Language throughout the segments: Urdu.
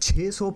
600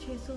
600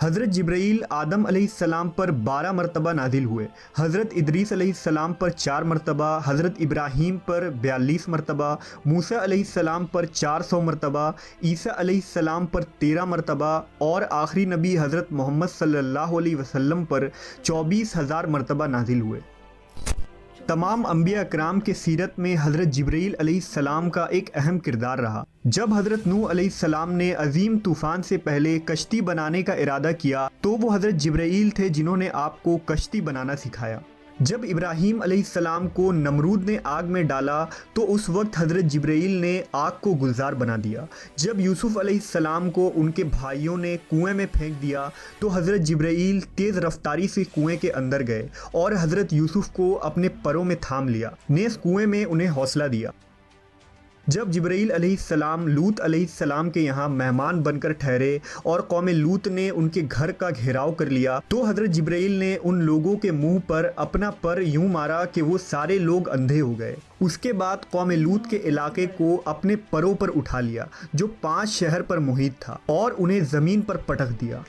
حضرت جبرائیل آدم علیہ السلام پر 12 مرتبہ نازل ہوئے، حضرت ادریس علیہ السلام پر 4 مرتبہ، حضرت ابراہیم پر 42 مرتبہ، موسیٰ علیہ السلام پر 400 مرتبہ، عیسیٰ علیہ السلام پر 13 مرتبہ اور آخری نبی حضرت محمد صلی اللہ علیہ وسلم پر 24,000 مرتبہ نازل ہوئے۔ تمام انبیاء اکرام کے سیرت میں حضرت جبرائیل علیہ السلام کا ایک اہم کردار رہا۔ جب حضرت نوح علیہ السلام نے عظیم طوفان سے پہلے کشتی بنانے کا ارادہ کیا تو وہ حضرت جبرائیل تھے جنہوں نے آپ کو کشتی بنانا سکھایا۔ جب ابراہیم علیہ السلام کو نمرود نے آگ میں ڈالا تو اس وقت حضرت جبرائیل نے آگ کو گلزار بنا دیا۔ جب یوسف علیہ السلام کو ان کے بھائیوں نے کنویں میں پھینک دیا تو حضرت جبرائیل تیز رفتاری سے کنویں کے اندر گئے اور حضرت یوسف کو اپنے پروں میں تھام لیا، نیز کنویں میں انہیں حوصلہ دیا۔ جب جبرائیل علیہ السلام لوط علیہ السلام کے یہاں مہمان بن کر ٹھہرے اور قوم لوط نے ان کے گھر کا گھیراؤ کر لیا تو حضرت جبرائیل نے ان لوگوں کے منہ پر اپنا پر یوں مارا کہ وہ سارے لوگ اندھے ہو گئے۔ اس کے بعد قوم لوط کے علاقے کو اپنے پروں پر اٹھا لیا جو 5 شہر پر محیط تھا اور انہیں زمین پر پٹک دیا۔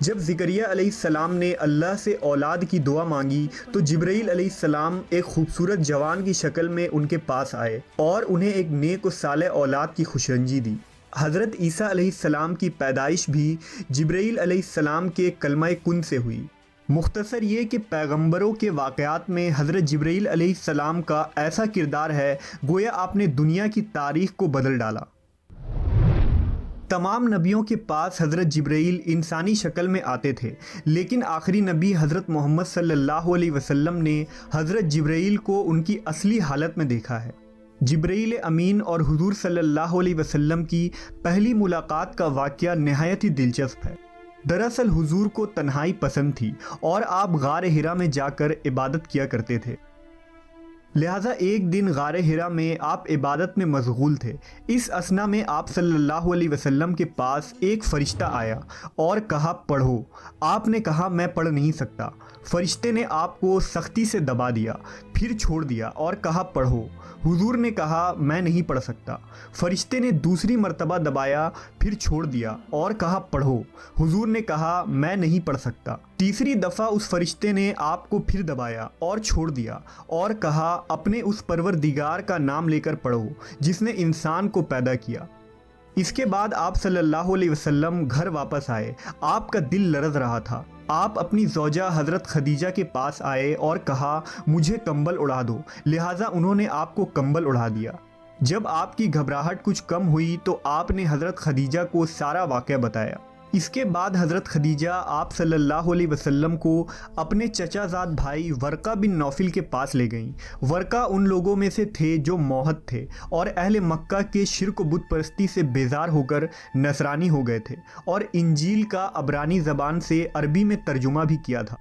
جب زکریا علیہ السلام نے اللہ سے اولاد کی دعا مانگی تو جبرائیل علیہ السلام ایک خوبصورت جوان کی شکل میں ان کے پاس آئے اور انہیں ایک نیک و صالح اولاد کی خوشرنجی دی۔ حضرت عیسیٰ علیہ السلام کی پیدائش بھی جبرائیل علیہ السلام کے کلمہ کن سے ہوئی۔ مختصر یہ کہ پیغمبروں کے واقعات میں حضرت جبرائیل علیہ السلام کا ایسا کردار ہے گویا آپ نے دنیا کی تاریخ کو بدل ڈالا۔ تمام نبیوں کے پاس حضرت جبرائیل انسانی شکل میں آتے تھے، لیکن آخری نبی حضرت محمد صلی اللہ علیہ وسلم نے حضرت جبرائیل کو ان کی اصلی حالت میں دیکھا ہے۔ جبرائیل امین اور حضور صلی اللہ علیہ وسلم کی پہلی ملاقات کا واقعہ نہایت ہی دلچسپ ہے۔ دراصل حضور کو تنہائی پسند تھی اور آپ غار حرا میں جا کر عبادت کیا کرتے تھے، لہٰذا ایک دن غار حرا میں آپ عبادت میں مشغول تھے۔ اس اثنا میں آپ صلی اللہ علیہ وسلم کے پاس ایک فرشتہ آیا اور کہا پڑھو۔ آپ نے کہا میں پڑھ نہیں سکتا۔ فرشتے نے آپ کو سختی سے دبا دیا، پھر چھوڑ دیا اور کہا پڑھو۔ حضور نے کہا میں نہیں پڑھ سکتا۔ فرشتے نے دوسری مرتبہ دبایا، پھر چھوڑ دیا اور کہا پڑھو۔ حضور نے کہا میں نہیں پڑھ سکتا۔ تیسری دفعہ اس فرشتے نے آپ کو پھر دبایا اور چھوڑ دیا اور کہا اپنے اس پروردگار کا نام لے کر پڑھو جس نے انسان کو پیدا کیا۔ اس کے بعد آپ صلی اللہ علیہ وسلم گھر واپس آئے۔ آپ کا دل لرز رہا تھا۔ آپ اپنی زوجہ حضرت خدیجہ کے پاس آئے اور کہا مجھے کمبل اڑا دو، لہٰذا انہوں نے آپ کو کمبل اڑا دیا۔ جب آپ کی گھبراہٹ کچھ کم ہوئی تو آپ نے حضرت خدیجہ کو سارا واقعہ بتایا۔ اس کے بعد حضرت خدیجہ آپ صلی اللہ علیہ وسلم کو اپنے چچا زاد بھائی ورقہ بن نوفل کے پاس لے گئیں۔ ورقہ ان لوگوں میں سے تھے جو موحد تھے اور اہل مکہ کے شرک و بت پرستی سے بیزار ہو کر نصرانی ہو گئے تھے اور انجیل کا عبرانی زبان سے عربی میں ترجمہ بھی کیا تھا۔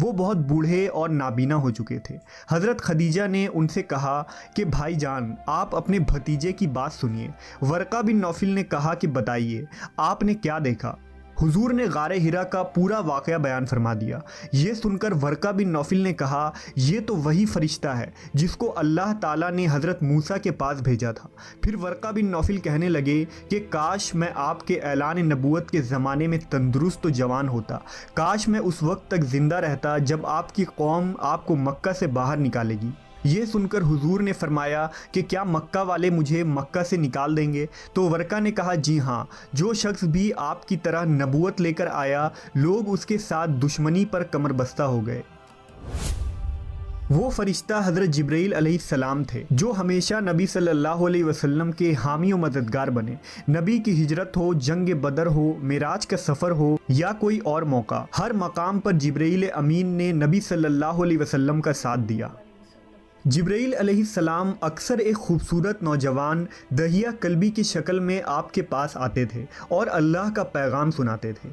وہ بہت بوڑھے اور نابینا ہو چکے تھے۔ حضرت خدیجہ نے ان سے کہا کہ بھائی جان آپ اپنے بھتیجے کی بات سنیے۔ ورقہ بن نوفل نے کہا کہ بتائیے آپ نے کیا دیکھا؟ حضور نے غار حرا کا پورا واقعہ بیان فرما دیا۔ یہ سن کر ورقہ بن نوفل نے کہا یہ تو وہی فرشتہ ہے جس کو اللہ تعالیٰ نے حضرت موسیٰ کے پاس بھیجا تھا۔ پھر ورقہ بن نوفل کہنے لگے کہ کاش میں آپ کے اعلان نبوت کے زمانے میں تندرست و جوان ہوتا، کاش میں اس وقت تک زندہ رہتا جب آپ کی قوم آپ کو مکہ سے باہر نکالے گی۔ یہ سن کر حضور نے فرمایا کہ کیا مکہ والے مجھے مکہ سے نکال دیں گے؟ تو ورقہ نے کہا جی ہاں، جو شخص بھی آپ کی طرح نبوت لے کر آیا لوگ اس کے ساتھ دشمنی پر کمر بستہ ہو گئے۔ وہ فرشتہ حضرت جبرائیل علیہ السلام تھے جو ہمیشہ نبی صلی اللہ علیہ وسلم کے حامی و مددگار بنے۔ نبی کی ہجرت ہو، جنگ بدر ہو، معراج کا سفر ہو یا کوئی اور موقع، ہر مقام پر جبرائیل امین نے نبی صلی اللہ علیہ وسلم کا ساتھ دیا۔ جبرائیل علیہ السلام اکثر ایک خوبصورت نوجوان دہیہ قلبی کی شکل میں آپ کے پاس آتے تھے اور اللہ کا پیغام سناتے تھے۔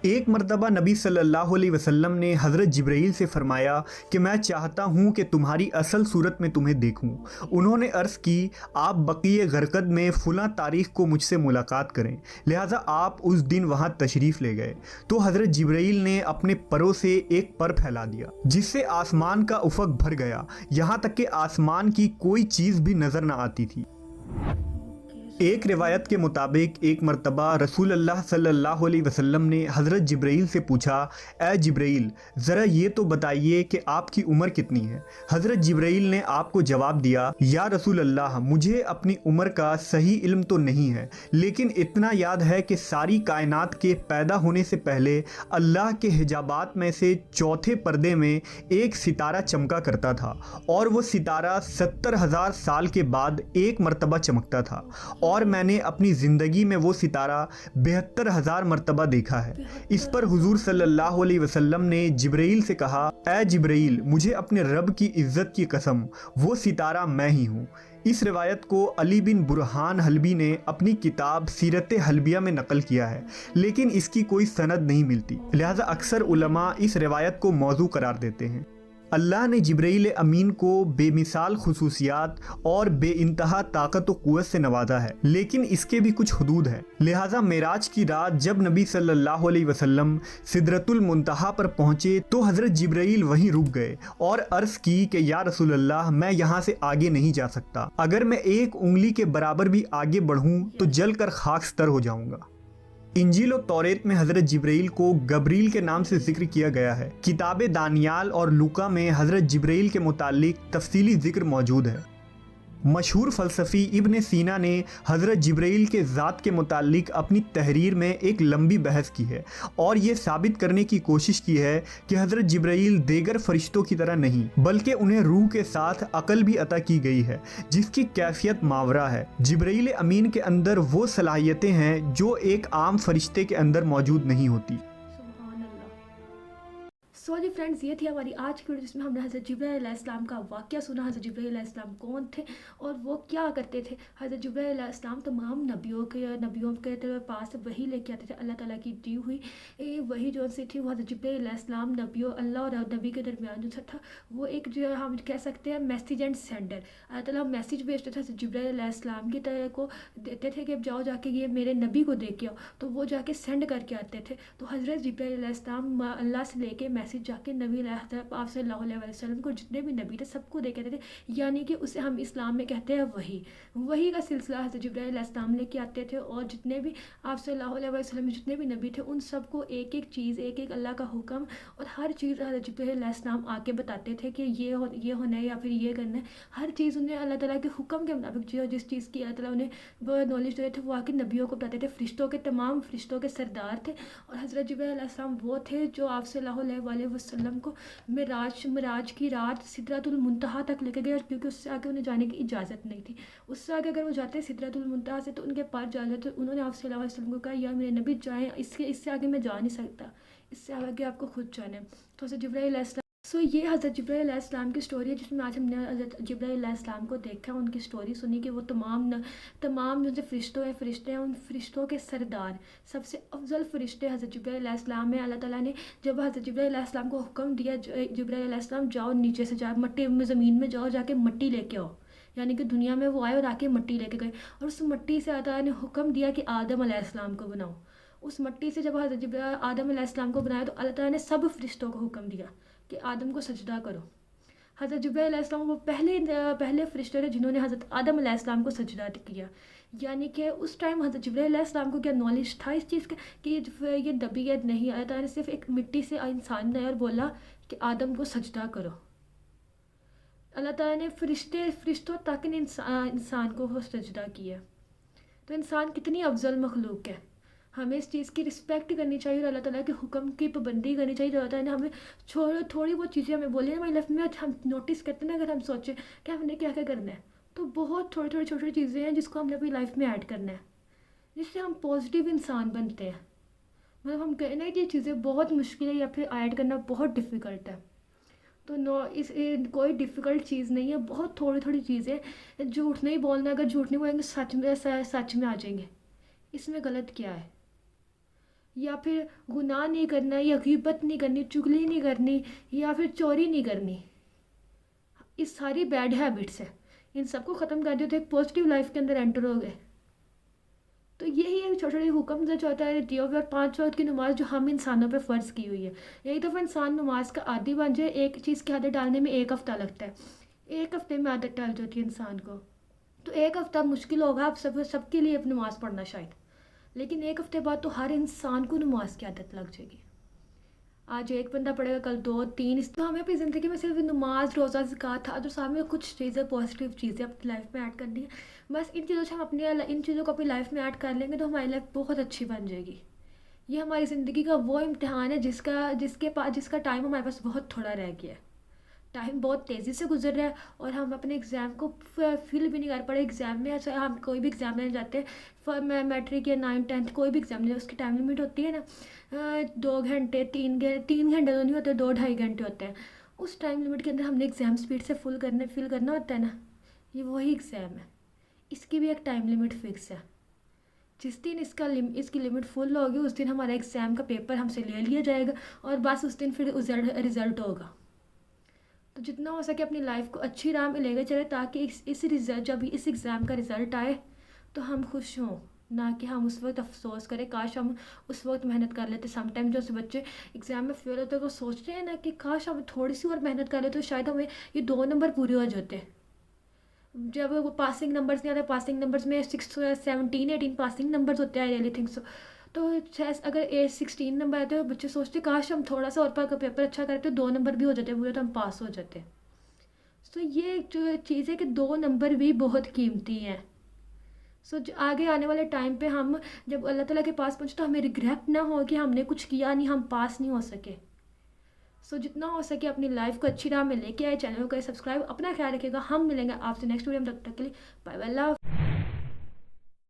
ایک مرتبہ نبی صلی اللہ علیہ وسلم نے حضرت جبرائیل سے فرمایا کہ میں چاہتا ہوں کہ تمہاری اصل صورت میں تمہیں دیکھوں۔ انہوں نے عرض کی آپ بقیع غرقد میں فلاں تاریخ کو مجھ سے ملاقات کریں، لہٰذا آپ اس دن وہاں تشریف لے گئے تو حضرت جبرائیل نے اپنے پروں سے ایک پر پھیلا دیا جس سے آسمان کا افق بھر گیا، یہاں تک کہ آسمان کی کوئی چیز بھی نظر نہ آتی تھی۔ ایک روایت کے مطابق ایک مرتبہ رسول اللہ صلی اللہ علیہ وسلم نے حضرت جبرائیل سے پوچھا، اے جبرائیل ذرا یہ تو بتائیے کہ آپ کی عمر کتنی ہے؟ حضرت جبرائیل نے آپ کو جواب دیا، یا رسول اللہ مجھے اپنی عمر کا صحیح علم تو نہیں ہے، لیکن اتنا یاد ہے کہ ساری کائنات کے پیدا ہونے سے پہلے اللہ کے حجابات میں سے چوتھے پردے میں ایک ستارہ چمکا کرتا تھا، اور وہ ستارہ 70,000 سال کے بعد ایک مرتبہ چمکتا تھا، اور میں نے اپنی زندگی میں وہ ستارہ 72,000 مرتبہ دیکھا ہے۔ اس پر حضور صلی اللہ علیہ وسلم نے جبرائیل سے کہا، اے جبرائیل مجھے اپنے رب کی عزت کی قسم وہ ستارہ میں ہی ہوں۔ اس روایت کو علی بن برہان حلبی نے اپنی کتاب سیرت حلبیہ میں نقل کیا ہے، لیکن اس کی کوئی سند نہیں ملتی، لہذا اکثر علماء اس روایت کو موضوع قرار دیتے ہیں۔ اللہ نے جبرائیل امین کو بے مثال خصوصیات اور بے انتہا طاقت و قوت سے نوازا ہے، لیکن اس کے بھی کچھ حدود ہیں، لہٰذا معراج کی رات جب نبی صلی اللہ علیہ وسلم سدرۃ المنتہا پر پہنچے تو حضرت جبرائیل وہیں رک گئے اور عرض کی کہ یا رسول اللہ میں یہاں سے آگے نہیں جا سکتا، اگر میں ایک انگلی کے برابر بھی آگے بڑھوں تو جل کر خاکستر ہو جاؤں گا۔ انجیل و توریت میں حضرت جبرائیل کو گبریل کے نام سے ذکر کیا گیا ہے۔ کتاب دانیال اور لوکا میں حضرت جبرائیل کے متعلق تفصیلی ذکر موجود ہے۔ مشہور فلسفی ابن سینا نے حضرت جبرائیل کے ذات کے متعلق اپنی تحریر میں ایک لمبی بحث کی ہے اور یہ ثابت کرنے کی کوشش کی ہے کہ حضرت جبرائیل دیگر فرشتوں کی طرح نہیں، بلکہ انہیں روح کے ساتھ عقل بھی عطا کی گئی ہے جس کی کیفیت ماورا ہے۔ جبرائیل امین کے اندر وہ صلاحیتیں ہیں جو ایک عام فرشتے کے اندر موجود نہیں ہوتی۔ سو جی فرینڈز، یہ تھی ہماری آج کی ویڈیو جس میں ہم نے حضرت جبرائیل علیہ السلام کا واقعہ سنا۔ حضرت جبرائیل علیہ السلام کون تھے اور وہ کیا کرتے تھے؟ حضرت جبرائیل علیہ السلام تمام نبیوں کے پاس وہی لے کے آتے تھے، اللہ تعالیٰ کی دی ہوئی وہی جو سی تھی، وہ حضرت جبرائیل علیہ السلام نبیوں اللہ اور نبی کے درمیان جو تھا وہ ایک جو ہم کہہ سکتے ہیں میسیج اینڈ سینڈر، اللہ تعالیٰ میسیج بھیجتے تھے حضرت جبرائیل علیہ السلام کی طرح کو دیتے تھے کہ جاؤ جا کے یہ میرے نبی کو دیکھ کے آؤ، تو وہ جا کے سینڈ کر کے آتے تھے۔ تو حضرت جبرائیل علیہ السلام اللہ سے لے کے میسیج جا کے نبی آپ صلی اللہ علیہ وسلم کو جتنے بھی نبی تھے سب کو دے کے آتے تھے، یعنی کہ اسے ہم اسلام میں کہتے ہیں وہی کا سلسلہ حضرت جبرائیل علیہ السلام لے کے آتے تھے، اور جتنے بھی آپ صلی اللہ علیہ وسلم میں جتنے بھی نبی تھے ان سب کو ایک ایک چیز، ایک ایک اللہ کا حکم اور ہر چیز حضرت جبرائیل علیہ السلام آ کے بتاتے تھے کہ یہ ہونا ہے یا پھر یہ کرنا ہے، ہر چیز انہیں اللہ تعالیٰ کے حکم کے مطابق جس چیز کی اللہ تعالیٰ انہیں وہ نالج دے تھے وہ آ کے نبیوں کو بتاتے تھے۔ فرشتوں کے تمام فرشتوں کے سردار تھے، اور حضرت جبرائیل علیہ السلام وہ تھے جو آپ صلی اللہ علیہ وسلم کو معراج کی رات سدرۃ المنتہا تک لے کے گئے، کیونکہ اس سے آگے انہیں جانے کی اجازت نہیں تھی۔ اس سے آگے اگر وہ جاتے سدرۃ المنتہا سے تو ان کے پاس جا جاتے، انہوں نے آپ صلی اللہ علیہ وسلم کو کہا یا میرے نبی جائیں، اس سے آگے میں جا نہیں سکتا، اس سے آگے آپ کو خود جانا ہے۔ تو حضرت جبرائیل علیہ السلام یہ حضرت جبرائیل علیہ السلام کی سٹوری ہے، جس میں آج ہم نے حضرت جبرائیل علیہ السلام کو دیکھا، ان کی سٹوری سنی کہ وہ تمام جو فرشتے ہیں ان فرشتوں کے سردار، سب سے افضل فرشتے حضرت جبرائیل علیہ السلام ہے۔ اللہ تعالیٰ نے جب حضرت جبرائیل علیہ السلام کو حکم دیا، جبرائیل علیہ السلام جاؤ نیچے سے جاؤ مٹی میں زمین میں جاؤ، جا کے مٹی لے کے آؤ، یعنی کہ دنیا میں وہ آئے اور آ کے مٹی لے کے گئے، اور اس مٹی سے اللہ تعالیٰ نے حکم دیا کہ آدم علیہ السلام کو بناؤ۔ اس مٹی سے جب حضرت آدم علیہ السلام کو بنایا تو اللہ تعالیٰ نے سب فرشتوں کو حکم دیا کہ آدم کو سجدہ کرو۔ حضرت جبرائیل علیہ السلام وہ پہلے فرشتے تھے جنہوں نے حضرت آدم علیہ السلام کو سجدہ کیا، یعنی کہ اس ٹائم حضرت جبرائیل علیہ السلام کو کیا نالج تھا اس چیز کا کہ یہ نبیت نہیں، اللہ تعالیٰ نے صرف ایک مٹی سے انسان بنایا اور بولا کہ آدم کو سجدہ کرو۔ اللہ تعالیٰ نے فرشتوں تک انسان کو سجدہ کیا، تو انسان کتنی افضل مخلوق ہے، ہمیں اس چیز کی رسپیکٹ کرنی چاہیے اور اللہ تعالیٰ کے حکم کی پابندی کرنی چاہیے۔ اللہ تعالیٰ نے ہمیں تھوڑی بہت چیزیں ہمیں بولی ہیں ہماری لائف میں، ہم نوٹس کرتے ہیں، اگر ہم سوچیں کہ ہم نے کیا کرنا ہے تو بہت تھوڑی چھوٹی چیزیں ہیں جس کو ہم نے اپنی لائف میں ایڈ کرنا ہے، جس سے ہم پازیٹیو انسان بنتے ہیں۔ مطلب ہم کہنا ہے کہ یہ چیزیں بہت مشکل ہے یا پھر ایڈ کرنا بہت ڈیفیکلٹ ہے، تو کوئی ڈیفیکلٹ چیز نہیں ہے، بہت تھوڑی چیزیں، جھوٹ نہیں بولنا، اگر جھوٹ نہیں بولیں گے سچ میں آ جائیں گے، اس میں غلط کیا ہے؟ یا پھر گناہ نہیں کرنا، یا غیبت نہیں کرنی، چغلی نہیں کرنی، یا پھر چوری نہیں کرنی، یہ ساری بیڈ ہیبٹس ہیں، ان سب کو ختم کر دیا تو ایک پازیٹیو لائف کے اندر انٹر ہو گئے۔ تو یہی ایک چھوٹے حکم جو ہوتا ہے دیا ہوا، 5 وقت کی نماز جو ہم انسانوں پہ فرض کی ہوئی ہے، ایک دفعہ انسان نماز کا عادی بن جائے، ایک چیز کی عادت ڈالنے میں 1 ہفتہ لگتا ہے، 1 ہفتے میں عادت ڈال جاتی ہے انسان کو، تو ایک ہفتہ مشکل ہوگا آپ سب کے لیے نماز پڑھنا شاید، لیکن ایک ہفتے بعد تو ہر انسان کو نماز کی عادت لگ جائے گی۔ آج ایک بندہ پڑھے گا، کل 2 3، اس تو ہمیں اپنی زندگی میں صرف نماز، روزہ، زکوٰۃ، حج اور سامنے کچھ چیزیں پازیٹیو چیزیں اپنی لائف میں ایڈ کرنی ہے۔ بس ان چیزوں سے ہم ان چیزوں کو اپنی لائف میں ایڈ کر لیں گے تو ہماری لائف بہت اچھی بن جائے گی۔ یہ ہماری زندگی کا وہ امتحان ہے جس کا ٹائم ہمارے پاس بہت تھوڑا رہ گیا ہے۔ ٹائم بہت تیزی سے گزر رہا ہے اور ہم اپنے ایگزام کو فل بھی نہیں کر پا رہے۔ ایگزام میں ہم کوئی بھی ایگزام دینے جاتے ہیں، میٹرک یا 9 10 کوئی بھی ایگزام دیں، اس کی ٹائم لمٹ ہوتی ہے نا 2 گھنٹے، 3 گھنٹے تو نہیں ہوتے، 2 2.5 گھنٹے ہوتے ہیں۔ اس ٹائم لمٹ کے اندر ہم نے ایگزام اسپیڈ سے فل کرنا ہوتا ہے نا، یہ وہی ایگزام ہے، اس کی بھی ایک ٹائم لمٹ فکس ہے۔ جس دن اس کی لمٹ فل ہوگی اس دن ہمارا ایگزام کا پیپر ہم سے لے لیا جائے گا اور بس اس دن پھر رزلٹ ہوگا۔ تو جتنا ہو سکے اپنی لائف کو اچھی راہ میں لے کے چلے تاکہ جب اس ایگزام کا رزلٹ آئے تو ہم خوش ہوں، نہ کہ ہم اس وقت افسوس کریں کاش ہم اس وقت محنت کر لیتے۔ سم ٹائم جو بچے ایگزام میں فیل ہوتے ہیں وہ سوچتے ہیں نا کہ کاش ہم تھوڑی سی اور محنت کر لیتے تو شاید ہمیں یہ 2 نمبر پورے ہو جاتے۔ جب وہ پاسنگ نمبرز نہیں آتے، پاسنگ نمبرز میں 17 18 پاسنگ نمبرز ہوتے ہیں، آئی ریئلی تھنک سو۔ تو اگر 16 نمبر آتے ہیں بچے سوچتے کاش ہم تھوڑا سا اور پیپر اچھا کرتے 2 نمبر بھی ہو جاتے پورے تو ہم پاس ہو جاتے۔ سو یہ جو چیز ہے کہ 2 نمبر بھی بہت قیمتی ہیں۔ سو آگے آنے والے ٹائم پہ ہم جب اللہ تعالیٰ کے پاس پہنچے تو ہمیں ریگریٹ نہ ہو کہ ہم نے کچھ کیا نہیں، ہم پاس نہیں ہو سکے۔ سو جتنا ہو سکے اپنی لائف کو اچھی راہ میں لے کے آئے۔ چینل کو سبسکرائب، اپنا خیال رکھے گا۔ ہم ملیں گے آپ سے نیکسٹ ویڈیو میں، تب تک کے لیے بائے بائے، اللہ حافظ۔